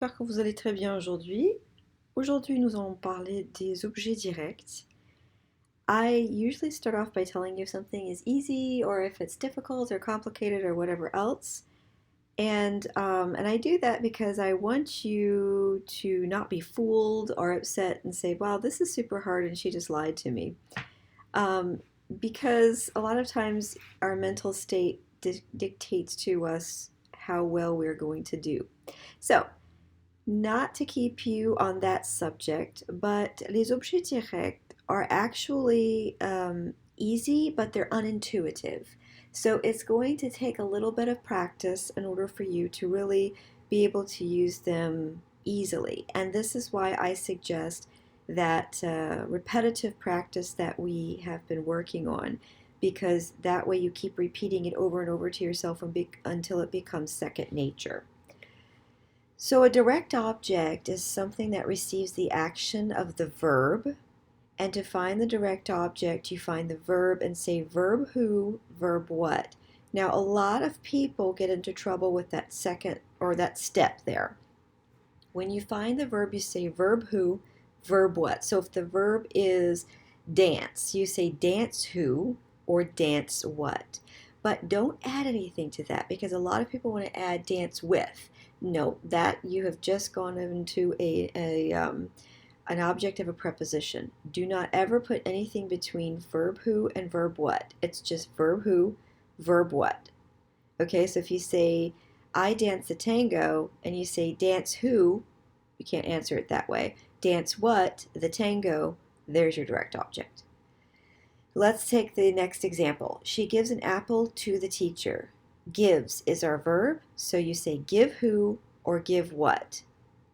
J'espère que vous allez très bien aujourd'hui. Aujourd'hui, nous allons parler des objets directs. I usually start off by telling you if something is easy or if it's difficult or complicated or whatever else. And I do that because I want you to not be fooled or upset and say, wow, this is super hard and she just lied to me. Um, because a lot of times our mental state dictates to us how well we're going to do. So, not to keep you on that subject, but les objets directs are actually easy, but they're unintuitive. So it's going to take a little bit of practice in order for you to really be able to use them easily. And this is why I suggest that repetitive practice that we have been working on, because that way you keep repeating it over and over to yourself until it becomes second nature. So a direct object is something that receives the action of the verb. And to find the direct object, you find the verb and say verb who, verb what. Now, a lot of people get into trouble with that second or that step there. When you find the verb, you say verb who, verb what. So if the verb is dance, you say dance who or dance what. But don't add anything to that because a lot of people want to add dance with. No, that you have just gone into an object of a preposition. Do not ever put anything between verb who and verb what. It's just verb who, verb what. Okay, so if you say, I dance the tango, and you say dance who, you can't answer it that way. Dance what, the tango, there's your direct object. Let's take the next example. She gives an apple to the teacher. Gives is our verb, so you say give who or give what.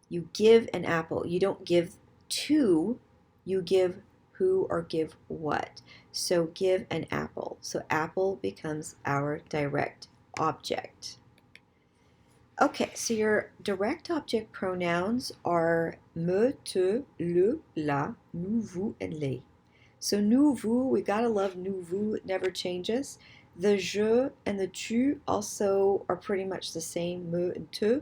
You give an apple. You don't give to, you give who or give what. So give an apple. So apple becomes our direct object. Okay, so your direct object pronouns are me, te, le, la, nous, vous, and les. So nous, vous, we gotta love nous, vous, it never changes. The je and the tu also are pretty much the same, me and te.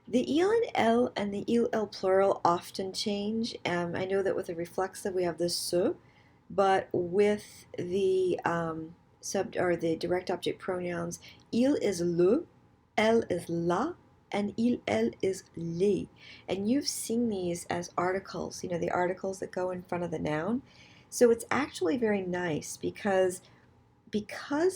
The il and l and the il plural often change. I know that with the reflexive we have the se, but with the sub or the direct object pronouns, il is le, elle is la, and il, elle is les. And you've seen these as articles, you know, the articles that go in front of the noun. So it's actually very nice because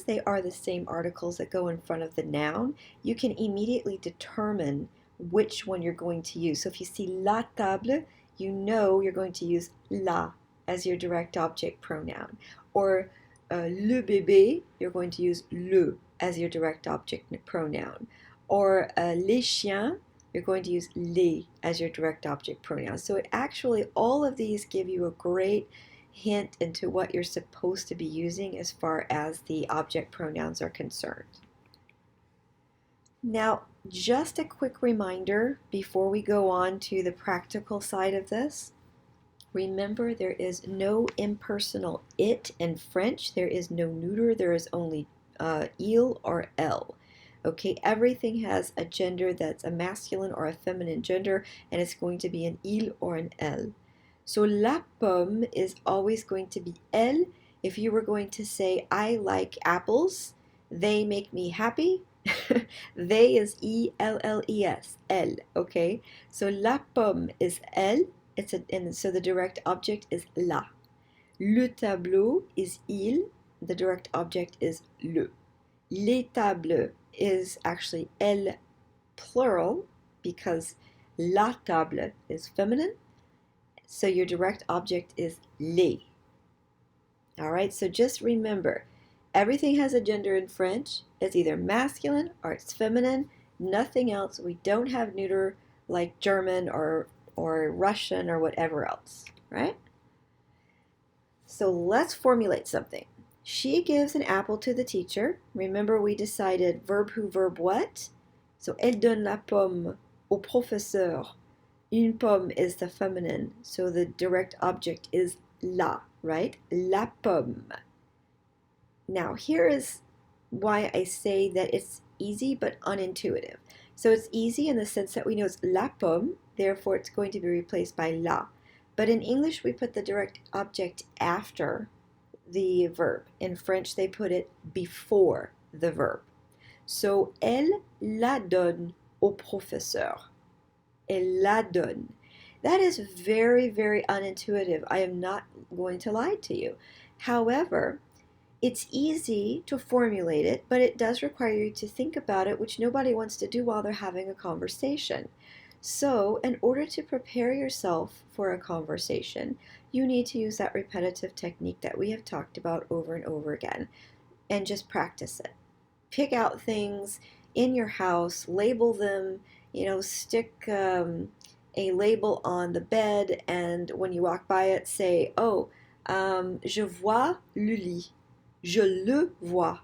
they are the same articles that go in front of the noun, you can immediately determine which one you're going to use. So if you see la table, you know you're going to use la as your direct object pronoun. Or le bébé, you're going to use le as your direct object pronoun. Or les chiens, you're going to use les as your direct object pronoun. So it actually, all of these give you a great hint into what you're supposed to be using as far as the object pronouns are concerned. Now, just a quick reminder before we go on to the practical side of this. Remember, there is no impersonal it in French. There is no neuter. There is only il or elle. Okay, everything has a gender that's a masculine or a feminine gender, and it's going to be an il or an elle. So la pomme is always going to be elle. If you were going to say, I like apples, they make me happy. They is E-L-L-E-S, elle, okay? So la pomme is elle, and so the direct object is la. Le tableau is il, the direct object is le. Les tables is actually elle plural because la table is feminine. So your direct object is les. All right, so just remember, everything has a gender in French. It's either masculine or it's feminine. Nothing else. We don't have neuter like German or Russian or whatever else, right? So let's formulate something. She gives an apple to the teacher. Remember we decided verb who, verb what? So elle donne la pomme au professeur. Une pomme is the feminine, so the direct object is la, right? La pomme. Now, here is why I say that it's easy but unintuitive. So it's easy in the sense that we know it's la pomme, therefore it's going to be replaced by la. But in English, we put the direct object after the verb. In French, they put it before the verb. So, elle la donne au professeur. Elle la donne. That is very, very unintuitive. I am not going to lie to you. However, it's easy to formulate it, but it does require you to think about it, which nobody wants to do while they're having a conversation. So, in order to prepare yourself for a conversation, you need to use that repetitive technique that we have talked about over and over again and just practice it. Pick out things in your house, label them, stick a label on the bed, and when you walk by it, say, oh, je vois le lit. Je le vois.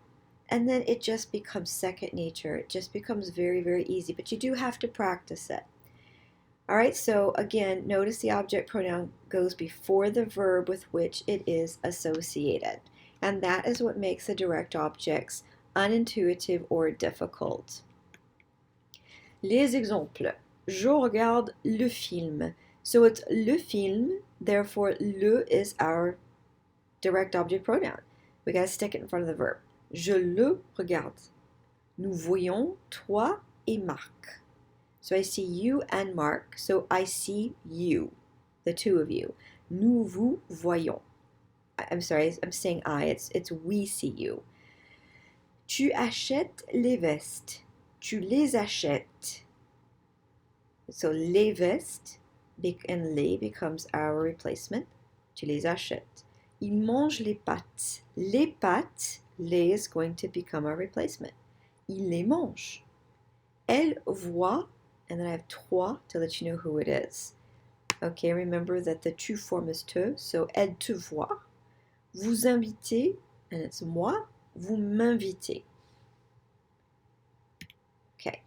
And then it just becomes second nature. It just becomes very, very easy, but you do have to practice it. All right, so again, notice the object pronoun goes before the verb with which it is associated. And that is what makes the direct objects unintuitive or difficult. Les exemples. Je regarde le film. So it's le film, therefore le is our direct object pronoun. We gotta stick it in front of the verb. Je le regarde. Nous voyons toi et Marc. So I see you and Mark. So I see you, the two of you. Nous vous voyons. I'm sorry, I'm saying I. It's we see you. Tu achètes les vestes. Tu les achètes. So les vestes and les becomes our replacement. Tu les achètes. Il mange les pâtes. Les pâtes, les is going to become our replacement. Il les mange. Elle voit, and then I have toi to let you know who it is. Okay, remember that the tu form is te, so elle te voit. Vous invitez, and it's moi. Vous m'invitez. Okay,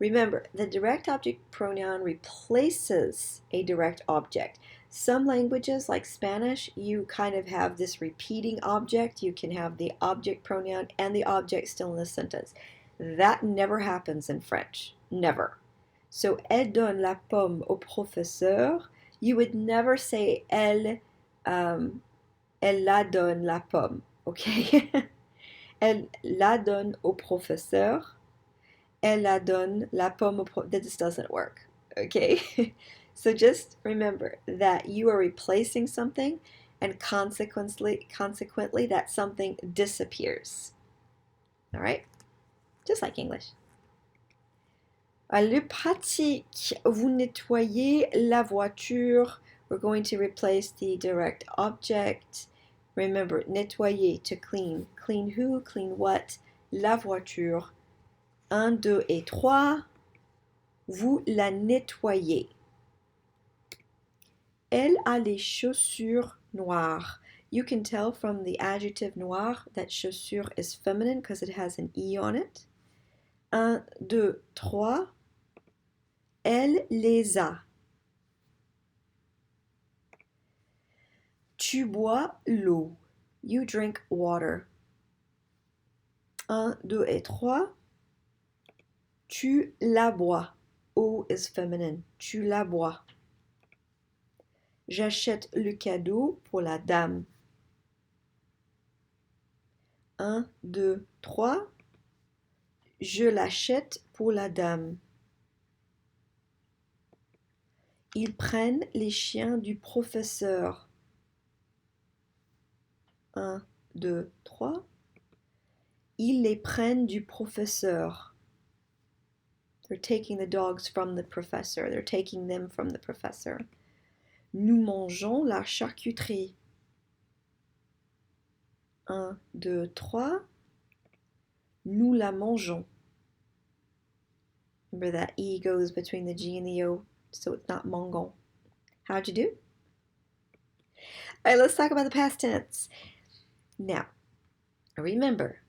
remember, the direct object pronoun replaces a direct object. Some languages, like Spanish, you kind of have this repeating object. You can have the object pronoun and the object still in the sentence. That never happens in French. Never. So, elle donne la pomme au professeur. You would never say elle la donne la pomme. Okay? Elle la donne au professeur. Elle la donne la pomme au professeur. This doesn't work. Okay? So just remember that you are replacing something, and consequently that something disappears. All right? Just like English. Le pratique, vous nettoyez la voiture. We're going to replace the direct object. Remember, nettoyer, to clean. Clean who? Clean what? La voiture. 1, 2 et 3. Vous la nettoyez. Elle a les chaussures noires. You can tell from the adjective noir that chaussure is feminine because it has an E on it. 1, 2, 3. Elle les a. Tu bois l'eau. You drink water. 1, 2 et 3. Tu la bois. Eau is feminine. Tu la bois. J'achète le cadeau pour la dame. 1, 2, 3. Je l'achète pour la dame. Ils prennent les chiens du professeur. 1, 2, 3. Ils les prennent du professeur. They're taking the dogs from the professor. They're taking them from the professor. Nous mangeons la charcuterie. 1, 2, 3. Nous la mangeons. Remember that E goes between the G and the O, so it's not mangon. How'd you do? All right, let's talk about the past tense. Now, remember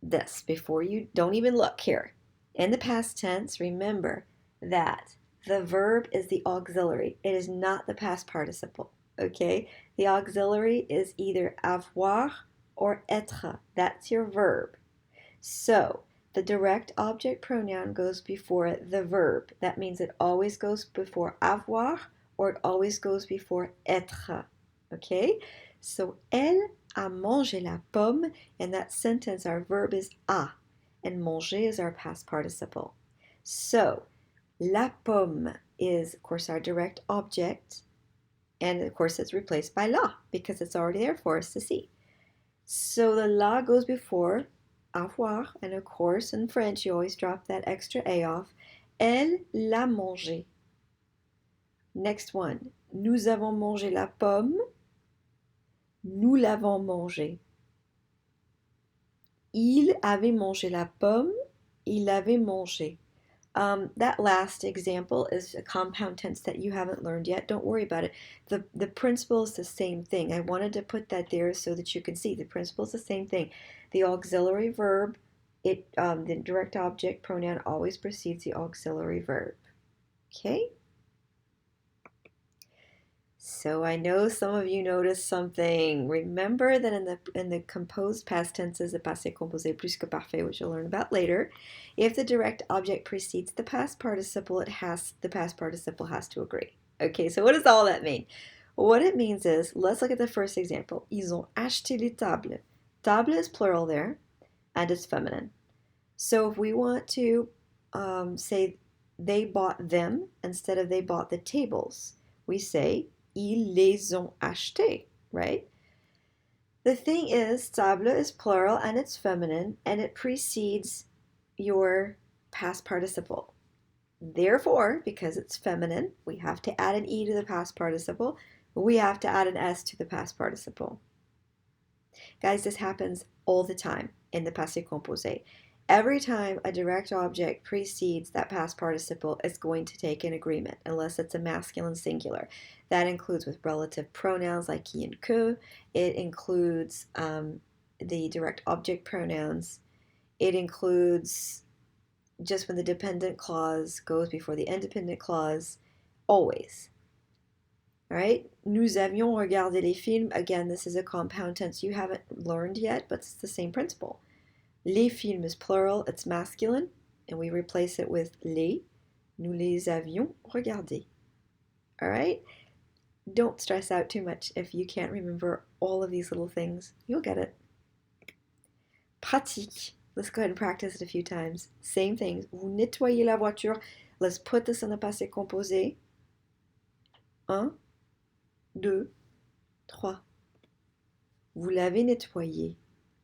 this before you don't even look here. In the past tense, remember that the verb is the auxiliary. It is not the past participle, okay? The auxiliary is either avoir or être. That's your verb. So, the direct object pronoun goes before the verb. That means it always goes before avoir or it always goes before être. Okay? So, elle a mangé la pomme. In that sentence, our verb is a, and manger is our past participle. So, la pomme is, of course, our direct object. And, of course, it's replaced by la because it's already there for us to see. So, the la goes before avoir, and of course, in French, you always drop that extra A off. Elle l'a mangé. Next one. Nous avons mangé la pomme. Nous l'avons mangé. Il avait mangé la pomme. Il l'avait mangé. That last example is a compound tense that you haven't learned yet. Don't worry about it. The principle is the same thing. I wanted to put that there so that you can see the principle is the same thing. The auxiliary verb, the direct object pronoun always precedes the auxiliary verb. Okay? So I know some of you noticed something. Remember that in the composed past tenses, the passé composé plus que parfait, which you'll learn about later, if the direct object precedes the past participle, the past participle has to agree. Okay, so what does all that mean? What it means is, let's look at the first example. Ils ont acheté les tables. Table is plural there, and it's feminine. So if we want to say they bought them instead of they bought the tables, we say ils les ont achetés, right? The thing is, table is plural and it's feminine and it precedes your past participle. Therefore, because it's feminine, we have to add an E to the past participle. We have to add an S to the past participle. Guys, this happens all the time in the passé composé. Every time a direct object precedes that past participle, it's going to take an agreement, unless it's a masculine singular. That includes with relative pronouns like qui and que. It includes the direct object pronouns. It includes just when the dependent clause goes before the independent clause, always. All right, nous avions regardé les films. Again, this is a compound tense you haven't learned yet, but it's the same principle. Les films is plural, it's masculine, and we replace it with les. Nous les avions regardés. All right? Don't stress out too much if you can't remember all of these little things. You'll get it. Pratique. Let's go ahead and practice it a few times. Same things. Vous nettoyez la voiture. Let's put this in the passé composé. 1, 2, 3. Vous l'avez nettoyé.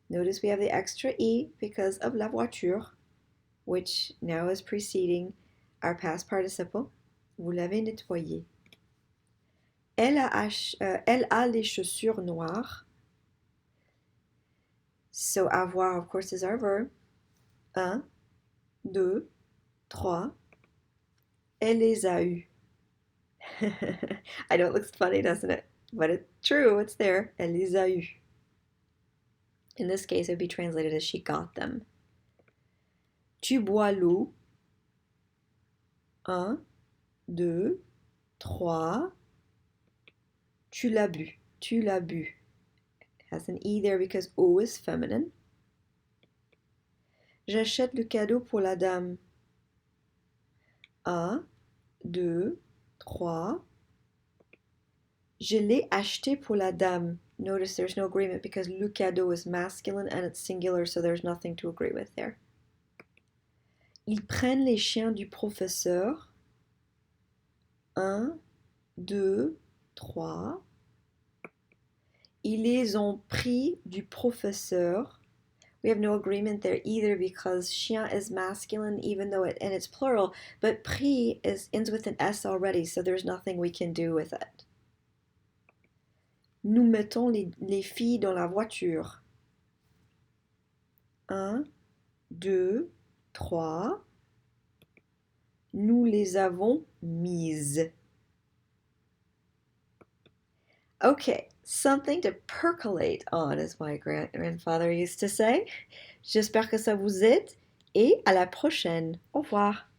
Notice we have the extra E because of la voiture, which now is preceding our past participle. Vous l'avez nettoyé. Elle a les chaussures noires. So avoir, of course, is our verb. 1, 2, 3. Elle les a eues. I know it looks funny, doesn't it? But it's true, it's there. Elle les a eues. In this case, it would be translated as she got them. Tu bois l'eau. 1, 2, 3. Tu l'as bu. Tu l'as bu. It has an E there because eau is feminine. J'achète le cadeau pour la dame. 1, 2, 3. Je l'ai acheté pour la dame. Notice there's no agreement because le cadeau is masculine and it's singular, so there's nothing to agree with there. Ils prennent les chiens du professeur. 1, 2, 3. Ils les ont pris du professeur. We have no agreement there either because chien is masculine even though and it's plural, but pris ends with an S already, so there's nothing we can do with it. Nous mettons les filles dans la voiture. 1, 2, 3. Nous les avons mises. Okay, something to percolate on, as my grandfather used to say. J'espère que ça vous aide et à la prochaine. Au revoir.